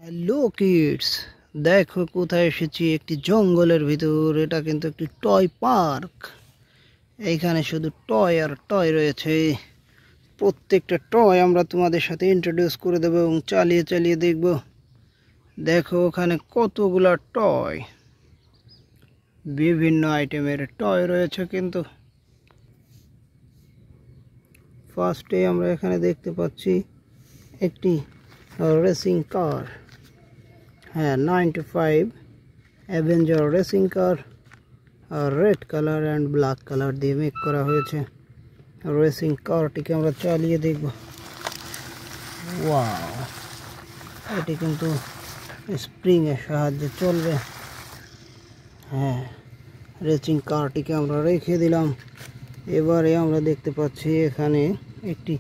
Hello kids, দেখো কোথায় এসেছি। একটি জঙ্গলের ভিতর। এটা কিন্তু একটি টয় পার্ক। এইখানে শুধু টয় আর টয় রয়েছে। প্রত্যেকটা টয় আমরা তোমাদের সাথে ইন্ট্রোডিউস করে দেবো এবং চালিয়ে চালিয়ে দেখব। দেখো ওখানে কতগুলা টয়, বিভিন্ন আইটেমের টয় রয়েছে। কিন্তু ফার্স্টে আমরা এখানে দেখতে পাচ্ছি একটি রেসিং কার। হ্যাঁ, 9 to 5 Avenger racing car red colour and black colour দিয়ে মেক করা হয়েছে। রেসিং কারটিকে আমরা চালিয়ে দেখব। ওয়াও, এটি কিন্তু স্প্রিংয়ের সাহায্যে চলবে। হ্যাঁ, রেসিং কারটিকে আমরা রেখে দিলাম। এবারে আমরা দেখতে পাচ্ছি এখানে একটি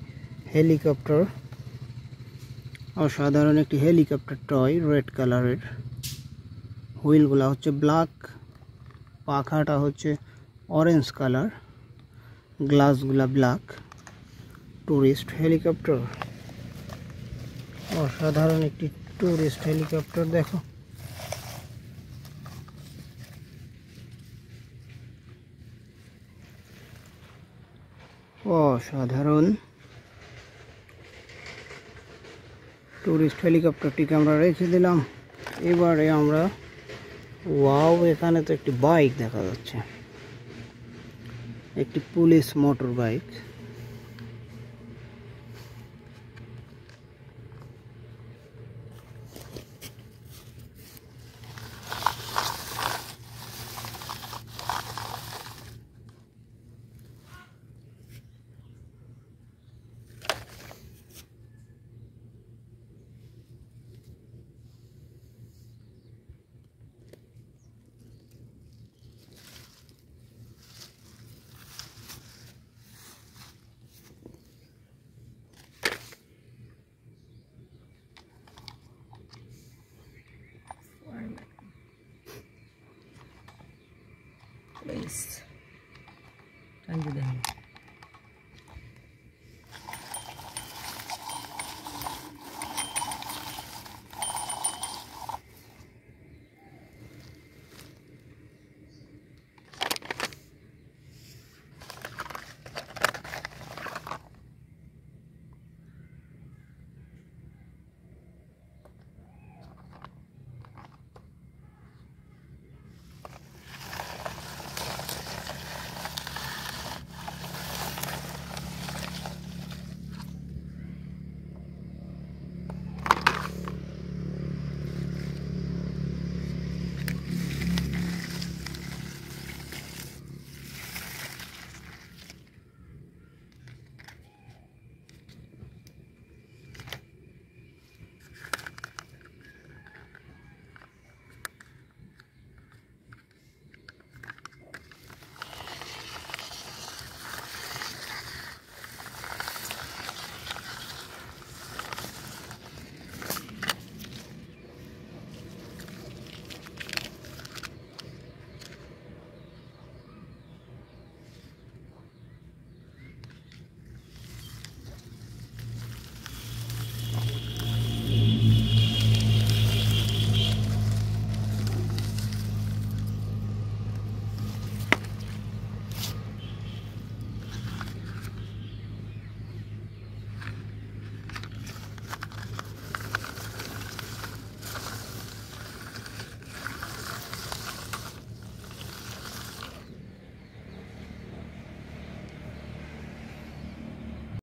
হেলিকপ্টার, অসাধারণ একটি হেলিকপ্টার টয়, রেড কালারের। হুইলগুলা হচ্ছে ব্ল্যাক, পাখাটা হচ্ছে অরেঞ্জ কালার, গ্লাসগুলা ব্ল্যাক। টুরিস্ট হেলিকপ্টার, অসাধারণ একটি টুরিস্ট হেলিকপ্টার। দেখো অসাধারণ টুরিস্ট হেলিকপ্টারটিকে আমরা রেখে দিলাম। এবারে আমরা ওয়াও, এখানে তো একটি বাইক দেখা যাচ্ছে, একটি police motor bike. Please, thank you.